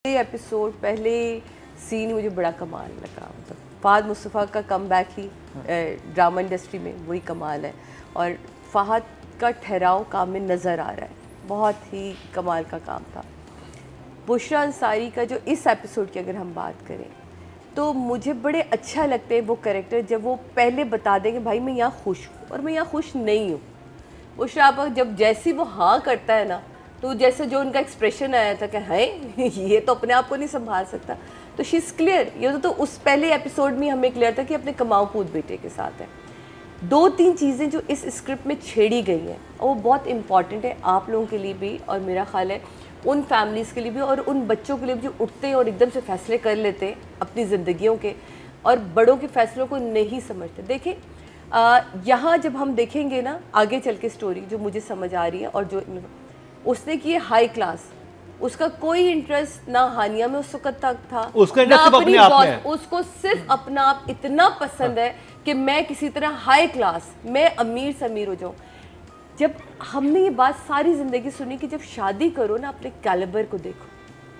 Episode पहले scene मुझे बड़ा कमाल लगा। मतलब फहद मुस्तफ़ा का कमबैक ही ड्रामा इंडस्ट्री में वही कमाल है और फहद का ठहराव काम में नज़र आ रहा है, बहुत ही कमाल का काम था। बुशरा अंसारी का जो इस एपिसोड की अगर हम बात करें तो मुझे बड़े अच्छा लगते हैं वो कैरेक्टर जब वो पहले बता देंगे भाई मैं यहाँ खुश हूँ और मैं यहाँ खुश नहीं हूँ। बुशरा आपा जब जैसी वो हाँ करता है ना तो जैसे जो उनका एक्सप्रेशन आया था कि है ये तो अपने आप को नहीं संभाल सकता, तो शी इज़ क्लियर। ये तो उस पहले एपिसोड में हमें क्लियर था कि अपने कमाऊ पूत बेटे के साथ है। दो तीन चीज़ें जो इस स्क्रिप्ट में छेड़ी गई हैं और वो बहुत इंपॉर्टेंट है आप लोगों के लिए भी और मेरा ख्याल है उन फैमिलीज़ के लिए भी और उन बच्चों के लिए भी जो उठते हैं और एकदम से फैसले कर लेते हैं अपनी ज़िंदगियों के और बड़ों के फैसलों को नहीं समझते। देखें यहाँ जब हम देखेंगे ना आगे चल के स्टोरी जो मुझे समझ आ रही है और जो उसने की हाई क्लास, उसका कोई इंटरेस्ट ना हानिया में उस वक्त तक था, उसका इंटरेस्ट अपने आप में है। उसको सिर्फ अपना आप इतना पसंद है कि मैं किसी तरह हाई क्लास, मैं अमीर से अमीर हो जाऊं। जब हमने ये बात सारी जिंदगी सुनी कि जब शादी करो ना अपने कैलिबर को देखो,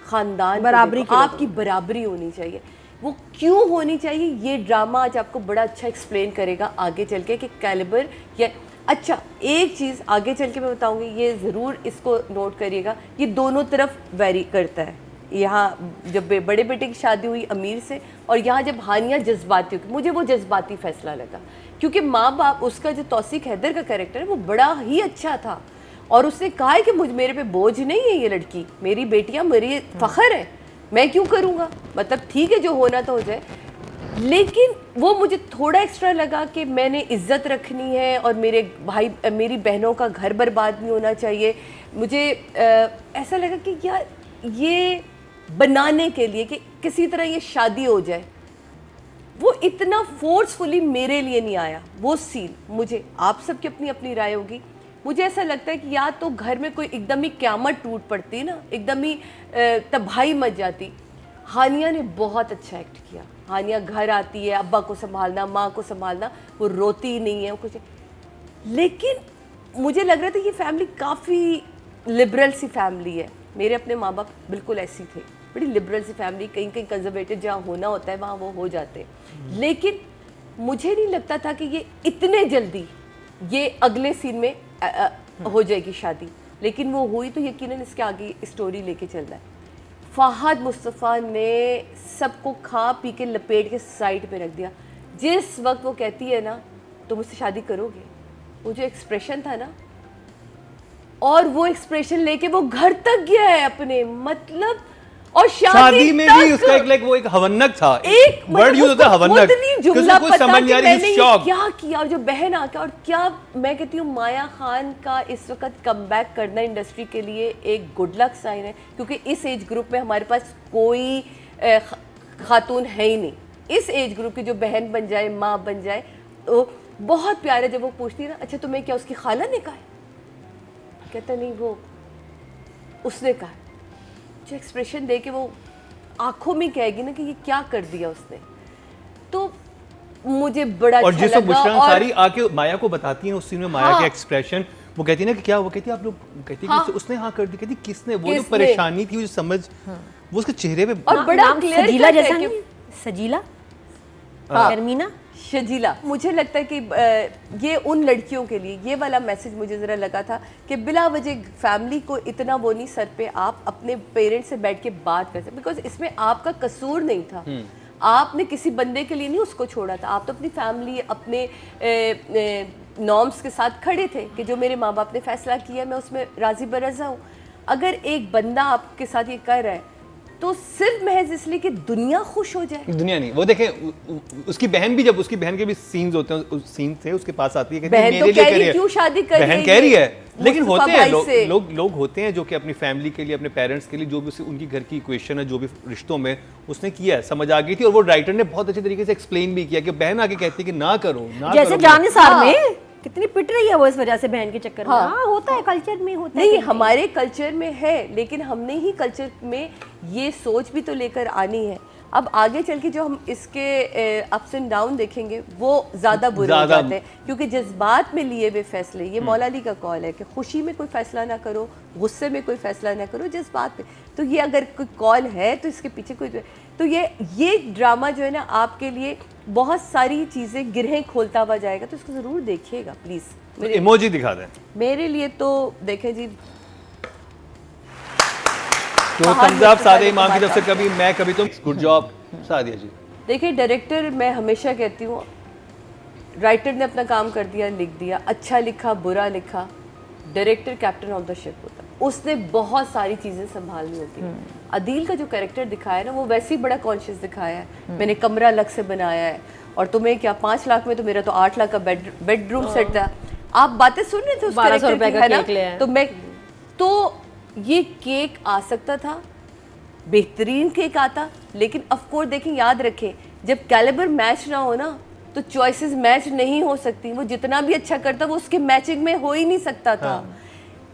खानदान बराबरी आपकी बराबरी होनी चाहिए। वो क्यों होनी चाहिए ये ड्रामा आज आपको बड़ा अच्छा एक्सप्लेन करेगा आगे चल के कि कैलिबर या अच्छा एक चीज़ आगे चल के मैं बताऊंगी, ये ज़रूर इसको नोट करिएगा, ये दोनों तरफ वेरी करता है। यहाँ जब बड़े बेटे की शादी हुई अमीर से और यहाँ जब हानिया जज्बाती हुई, मुझे वो जज्बाती फैसला लगा क्योंकि माँ बाप उसका जो तौसीक हैदर का कैरेक्टर है वो बड़ा ही अच्छा था और उसने कहा है कि मुझ मेरे पे बोझ नहीं है, ये लड़की मेरी बेटियाँ मेरी फ़ख्र है, मैं क्यों करूँगा, मतलब ठीक है जो होना तो हो जाए। लेकिन वो मुझे थोड़ा एक्स्ट्रा लगा कि मैंने इज्जत रखनी है और मेरे भाई मेरी बहनों का घर बर्बाद नहीं होना चाहिए। मुझे ऐसा लगा कि यार ये बनाने के लिए कि किसी तरह ये शादी हो जाए, वो इतना फोर्सफुली मेरे लिए नहीं आया वो सीन। मुझे आप सबकी अपनी अपनी राय होगी, मुझे ऐसा लगता है कि या तो घर में कोई एकदम ही क़यामत टूट पड़ती ना, एकदम ही तबाही मच जाती। हानिया ने बहुत अच्छा एक्ट किया। हानिया घर आती है, अब्बा को संभालना, माँ को संभालना, वो रोती नहीं है, वो कुछ। लेकिन मुझे लग रहा था ये फैमिली काफ़ी लिबरल सी फैमिली है। मेरे अपने माँ बाप बिल्कुल ऐसी थे, बड़ी लिबरल सी फैमिली, कहीं कहीं कंजर्वेटिव जहाँ होना होता है वहाँ वो हो जाते। लेकिन मुझे नहीं लगता था कि ये इतने जल्दी ये अगले सीन में हो जाएगी शादी, लेकिन वो हुई तो यकीनन इसके आगे स्टोरी लेके चल रहा है। फहद मुस्तफ़ा ने सबको खा पी के लपेट के साइड पे रख दिया। जिस वक्त वो कहती है ना तो मुझसे शादी करोगे, वो जो एक्सप्रेशन था ना, और वो एक्सप्रेशन लेके वो घर तक गया है अपने, मतलब और शादी में भी उसका एक वो एक हवन्नक था, एक वर्ड यूज होता है हवन्नक, जुमला पता समझ नहीं आ रही, मैंने क्या किया। और जो बहन आके और क्या मैं कहती हूँ माया खान का इस वक्त कमबैक करना इंडस्ट्री के लिए एक गुड लक साइन है क्योंकि इस एज ग्रुप में हमारे पास कोई खातून है ही नहीं। इस एज ग्रुप की जो बहन बन जाए, माँ बन जाए, तो बहुत प्यार है। जब वो पूछती है ना अच्छा तुम्हें क्या उसकी खाला ने कहा है, कहता नहीं वो उसने कहा। जो एक्सप्रेशन दे के वो आंखों में कहेगी ना कि ये क्या कर दिया उसने, तो मुझे बड़ा और अच्छा जिसको लगा। बुशरा अंसारी आके माया को बताती है उस सीन में माया के एक्सप्रेशन, वो कहती है ना कि क्या, वो कहती है आप लोग, कहती है कि उसने हाँ कर दी, कहती किसने, वो जो परेशानी थी, वो समझ वो उसके चेहरे पे और बड़ा क्लियर सजीला जैसा नहीं, सजीला शर्मीना शजीला। मुझे लगता है कि ये उन लड़कियों के लिए ये वाला मैसेज मुझे ज़रा लगा था कि बिला वजह फैमिली को इतना वो नहीं सर पे आप अपने पेरेंट्स से बैठ के बात कर सकते, बिकॉज इसमें आपका कसूर नहीं था। आपने किसी बंदे के लिए नहीं उसको छोड़ा था, आप तो अपनी फैमिली अपने नॉर्म्स के साथ खड़े थे कि जो मेरे माँ बाप ने फैसला किया मैं उसमें राजी बरज़ा हूँ। अगर एक बंदा आपके साथ ये कर रहा है तो सिर्फ महज इसलिए कि दुनिया खुश हो जाए, दुनिया नहीं। वो देखें उसकी बहन भी, जब उसकी बहन के भी सीन्स होते हैं, उस सीन से उसके पास आती है, बहन तो कह रही है क्यों शादी कर रही है, बहन कह रही है, लेकिन होते हैं लोग होते हैं जो कि अपनी फैमिली के लिए, अपने पेरेंट्स के लिए जो भी उनकी घर की इक्वेशन है, जो भी रिश्तों में उसने किया है, समझ आ गई थी। और वो राइटर ने बहुत अच्छे तरीके से एक्सप्लेन भी किया कि बहन आके कहती है कि ना करो, ना जैसे जानिसार में कितनी पिट रही है वो इस वजह से बहन के चक्कर में। हाँ होता है, कल्चर में होता है। नहीं हमारे कल्चर में है, लेकिन हमने ही कल्चर में ये सोच भी तो लेकर आनी है। अब आगे चल के जो हम इसके अप्स एंड डाउन देखेंगे वो ज़्यादा बुरे हो जाते हैं, क्योंकि जज्बात में लिए हुए फैसले, ये मौला अली का कॉल है कि खुशी में कोई फैसला ना करो, गुस्से में कोई फैसला ना करो, जज्बात में। तो ये अगर कोई कॉल है तो इसके पीछे कोई, तो ये ड्रामा जो है ना आपके लिए बहुत सारी चीज़ें गिरहें खोलता हुआ जाएगा, तो इसको ज़रूर देखिएगा प्लीज़। इमोजी दिखा दें। मेरे लिए तो देखें जी, तो तंजाब सादे इमाम की तरफ से कभी मैं कभी तुम, गुड जॉब सादिया जी। देखिए डायरेक्टर, मैं हमेशा कहती हूँ राइटर ने अपना काम कर दिया, लिख दिया, अच्छा लिखा बुरा लिखा, director captain of the ship होता है, उसने बहुत सारी चीज़ें संभालनी होती हैं। अदील का जो कैरेक्टर दिखाया है ना वो वैसे ही बड़ा कॉन्शियस दिखाया है, मैंने कमरा अलग से बनाया है, और तुम्हें क्या 5 लाख में, तो मेरा तो 8 लाख का बेडरूम सेट था। आप बातें सुन रहे थे उस 1200 रुपए का है ना, केक ले आए। तो ये केक आ सकता था, बेहतरीन केक आता, लेकिन ऑफ कोर्स देखें, याद रखें, जब कैलिबर मैच ना हो ना तो चॉइसेस मैच नहीं हो सकती। वो जितना भी अच्छा करता वो उसके मैचिंग में हो ही नहीं सकता था।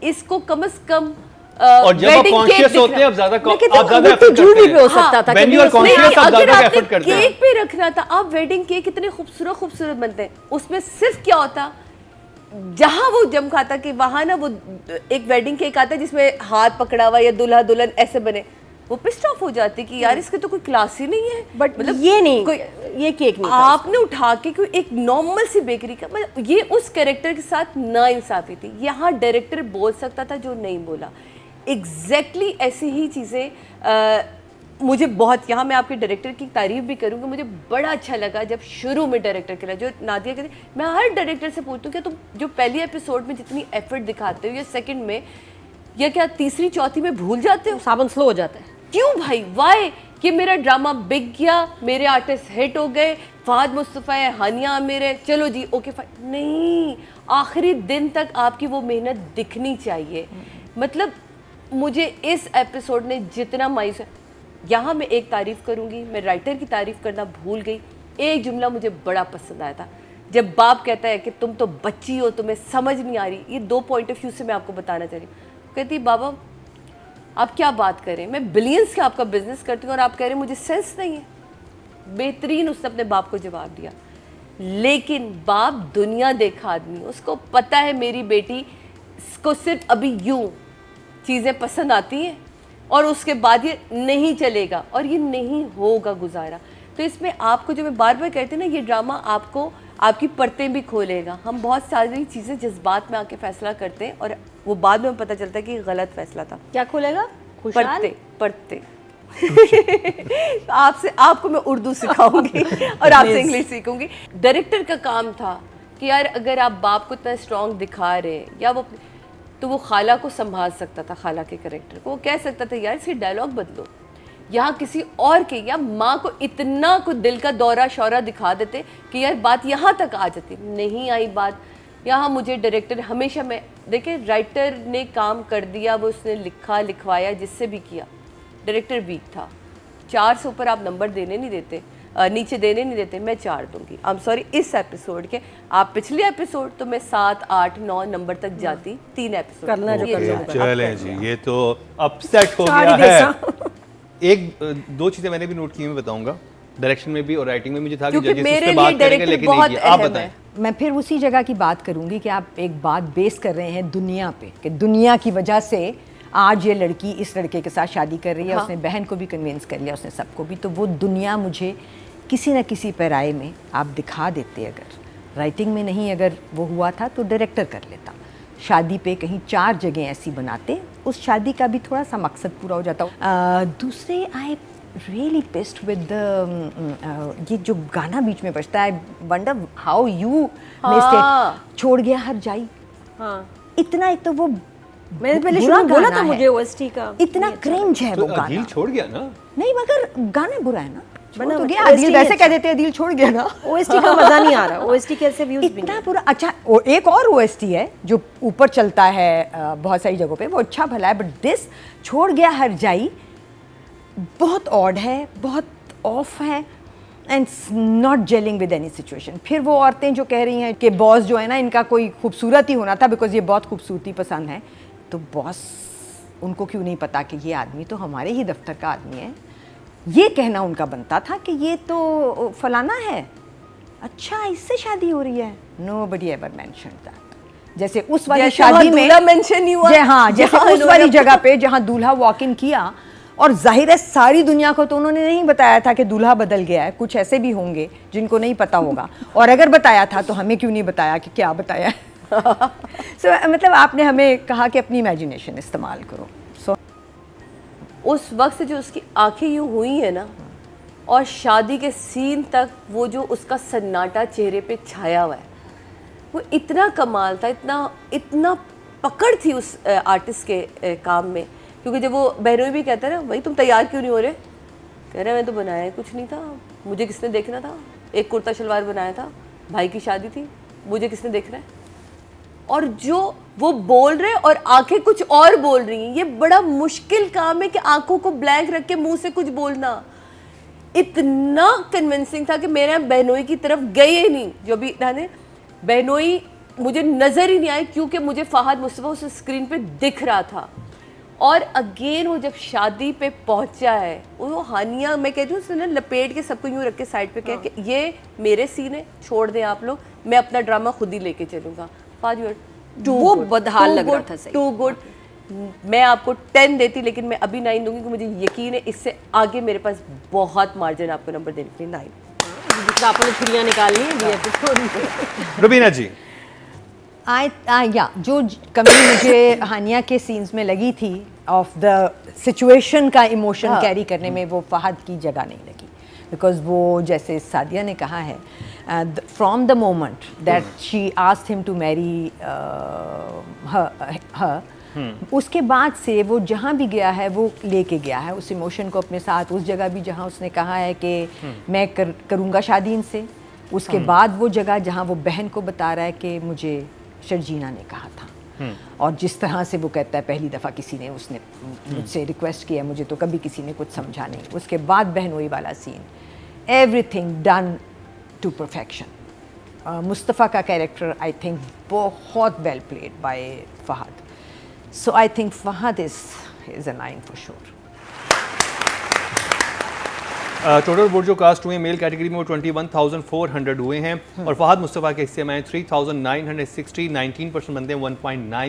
इसको कम से कम और जब आप कॉन्शियस होते हैं आप ज्यादा एफर्ट झूठ भी करते हो सकता था, When you are conscious आप ज्यादा एफर्ट करते हैं। केक पे रखना था, आप वेडिंग केक कितने खूबसूरत बनते हैं, उसमें सिर्फ क्या होता, जहां वो जम खाता कि वहां ना वो एक वेडिंग केक आता है जिसमें हाथ पकड़ा हुआ या दूल्हा दुल्हन ऐसे बने, वो पिस्ट ऑफ हो जाती कि यार इसके तो कोई क्लास ही नहीं है। बट मतलब ये नहीं, कोई ये केक नहीं था। आपने उठा के कोई एक नॉर्मल सी बेकरी का, मतलब ये उस कैरेक्टर के साथ ना इंसाफी थी। यहाँ डायरेक्टर बोल सकता था जो नहीं बोला। एग्जैक्टली ऐसी ही चीज़ें मुझे बहुत, यहाँ मैं आपके डायरेक्टर की तारीफ भी करूँगी, मुझे बड़ा अच्छा लगा जब शुरू में डायरेक्टर के लिए जो नादिया कहती, मैं हर डायरेक्टर से पूछती हूँ कि तुम जो पहली एपिसोड में जितनी एफर्ट दिखाते हो या सेकंड में या क्या तीसरी चौथी में भूल जाते हो, साबन स्लो हो जाता है। क्यों भाई, वाई कि मेरा ड्रामा बिक गया, मेरे आर्टिस्ट हिट हो गए, फहद मुस्तफ़ा है, हानिया आमिर है, चलो जी ओके फाइन, नहीं, आखिरी दिन तक आपकी वो मेहनत दिखनी चाहिए। मतलब मुझे इस एपिसोड ने जितना मायूस है, यहाँ मैं एक तारीफ़ करूँगी, मैं राइटर की तारीफ़ करना भूल गई। एक जुमला मुझे बड़ा पसंद आया था, जब बाप कहता है कि तुम तो बच्ची हो, तुम्हें समझ नहीं आ रही। ये 2 पॉइंट ऑफ व्यू से मैं आपको बताना चाह रही हूँ। कहती बाबा आप क्या बात करें, मैं बिलियंस का आपका बिजनेस करती हूँ और आप कह रहे हैं मुझे सेंस नहीं है। बेहतरीन उसने अपने बाप को जवाब दिया, लेकिन बाप दुनिया देखा आदमी, उसको पता है मेरी बेटी को सिर्फ अभी यूं चीज़ें पसंद आती हैं और उसके बाद ये नहीं चलेगा और ये नहीं होगा गुजारा। तो इसमें आपको, जो मैं बार बार कहती हूँ ना, ये ड्रामा आपको आपकी परतें भी खोलेगा। हम बहुत सारी चीज़ें जज्बात में आके फैसला करते हैं और वो बाद में पता चलता है कि गलत फैसला था। क्या खोलेगा? परते आपको मैं उर्दू सिखाऊंगी और आपसे इंग्लिश सीखूंगी। डायरेक्टर का काम था कि यार अगर आप बाप को इतना स्ट्रॉन्ग दिखा रहे हैं या वो, तो वो खाला को संभाल सकता था, खाला के कैरेक्टर को। वो कह सकता था यार इसके डायलॉग बदलो, यहाँ किसी और के, या माँ को इतना को दिल का दौरा शौरा दिखा देते कि यार बात यहाँ तक आ जाती। नहीं आई बात यहाँ। मुझे डायरेक्टर हमेशा, मैं देखिए राइटर ने काम कर दिया, वो उसने लिखा लिखवाया जिससे भी किया। डायरेक्टर वीक था, 4 से ऊपर आप नंबर देने नहीं देते, नीचे देने नहीं देते। मैं 4 दूंगी, आई एम सॉरी इस एपिसोड के। आप पिछले एपिसोड तो मैं 7, 8, 9 नंबर तक जाती, 3 एपिसोड करना जो करना। चलें जी, ये तो अपसेट हो गया है। एक 2 चीजें मैंने भी नोट की, मैं बताऊंगा। डायरेक्शन में भी और राइटिंग में मुझे था कि जजेस उस पे बात करेंगे, लेकिन नहीं किया। आप बताएं। मैं फिर उसी जगह की बात करूंगी कि आप एक बात बेस कर रहे हैं दुनिया पे, कि दुनिया की वजह से आज ये लड़की इस लड़के के साथ शादी कर रही है। हाँ। उसने बहन को भी कन्विंस कर लिया, उसने सबको भी। तो वो दुनिया मुझे किसी न किसी पैराए में आप दिखा देते। अगर राइटिंग में नहीं अगर वो हुआ था तो डायरेक्टर कर लेता। शादी पे कहीं 4 जगह ऐसी बनाते, उस शादी का भी थोड़ा सा मकसद पूरा हो जाता। दूसरे, आई रियली पिस्ड विद ये जो गाना बीच में बजता है, wonder how you missed it, छोड़ गया हर जाई। हाँ, इतना, एक तो वो मैंने पहले शुरू में बोला था मुझे ओएसटी का इतना क्रिंज है वो गाना। अदील छोड़ गया ना? नहीं, मगर गाना बुरा है ना। बना तो गया, गया अदील वैसे कह देते अदील छोड़ गया ना। ओएसटी का मजा नहीं आ रहा। ओएसटी कैसे व्यूज भी इतना पूरा अच्छा। एक और ओएसटी है जो ऊपर चलता है बहुत सारी जगहों पे, वो अच्छा भला है। बट दिस छोड़ गया हर जाई बहुत ऑड है, बहुत ऑफ है and not gelling with any situation. फिर वो औरतें जो कह रही हैं कि बॉस जो है ना, इनका कोई खूबसूरत ही होना था, बिकॉज ये बहुत खूबसूरती पसंद है। तो बॉस उनको क्यों नहीं पता कि ये आदमी तो हमारे ही दफ्तर का आदमी है। ये कहना उनका बनता था कि ये तो फलाना है, अच्छा इससे शादी हो रही है। Nobody ever mentioned that. जैसे उस वाली जैसे शादी में दूल्हा मेंशन नहीं हुआ, हाँ, जैसे जहाँ उस वाली उन्होंने- जगह पे जहाँ दूल्हा वॉक इन किया, और जाहिर है सारी दुनिया को तो उन्होंने नहीं बताया था कि दूल्हा बदल गया है, कुछ ऐसे भी होंगे जिनको नहीं पता होगा, और अगर बताया था तो हमें क्यों नहीं बताया कि क्या बताया है। मतलब आपने हमें कहा कि अपनी इमेजिनेशन इस्तेमाल करो। उस वक्त से जो उसकी आंखें यूं हुई है ना, और शादी के सीन तक वो जो उसका सन्नाटा चेहरे पे छाया हुआ है, वो इतना कमाल था, इतना पकड़ थी उस आर्टिस्ट के काम में। क्योंकि जब वो बहनोई भी कहता है ना, भाई तुम तैयार क्यों नहीं हो रहे, कह रहे मैं तो बनाया कुछ नहीं था, मुझे किसने देखना था, एक कुर्ता शलवार बनाया था, भाई की शादी थी, मुझे किसने देखना है। और जो वो बोल रहे और आंखें कुछ और बोल रही हैं, ये बड़ा मुश्किल काम है कि आंखों को ब्लैंक रख के मुंह से कुछ बोलना। इतना कन्विंसिंग था कि मेरे बहनोई की तरफ गए ही नहीं। जो भी था बहनोई मुझे नज़र ही नहीं आई, क्योंकि मुझे फहद मुस्तफ़ा उस स्क्रीन पे दिख रहा था। और अगेन वो जब शादी पे पहुंचा है, वो हानिया, मैं कहती हूँ उसने ना लपेट के सबको यूँ रख के साइड पे कहा कि ये मेरे सीन है, छोड़ दें आप लोग, मैं अपना ड्रामा खुद ही लेके चलूँगा। वो बदहाल लग रहा था, सही। Too good. मैं आपको 10 देती, लेकिन मैं अभी 9 दूंगी, क्योंकि मुझे यकीन है इससे आगे मेरे पास बहुत मार्जिन आपको नंबर देने के लिए। 9 जितना आपने छुरियाँ निकालनी है VFX। रुबीना जी, जो कमी मुझे हानिया के सीन्स में लगी थी ऑफ द सिचुएशन का इमोशन कैरी करने में, वो फहद की जगह नहीं लगी। बिकॉज वो जैसे सादिया ने कहा है, from the moment that she asked him to marry her, उसके बाद से वो जहाँ भी गया है वो लेके गया है उस इमोशन को अपने साथ। उस जगह भी जहाँ उसने कहा है कि मैं करूँगा शादी इनसे, उसके बाद वो जगह जहाँ वो बहन को बता रहा है कि मुझे शर्जीना ने कहा था, और जिस तरह से वो कहता है पहली दफ़ा किसी ने उसने मुझसे रिक्वेस्ट किया, मुझे तो कभी किसी ने कुछ समझा नहीं। उसके बाद बहनोई वाला scene, everything done to perfection. Mustafa का कैरेक्टर आई थिंक बहुत well played by Fahad, so I think Fahad is a 9 for sure. Total vote जो कास्ट हुए मेल कैटेगरी में वो 21,400 हुए हैं, और फहद मुस्तफ़ा के हिस्से में 3,960, 19% बनते हैं 1.9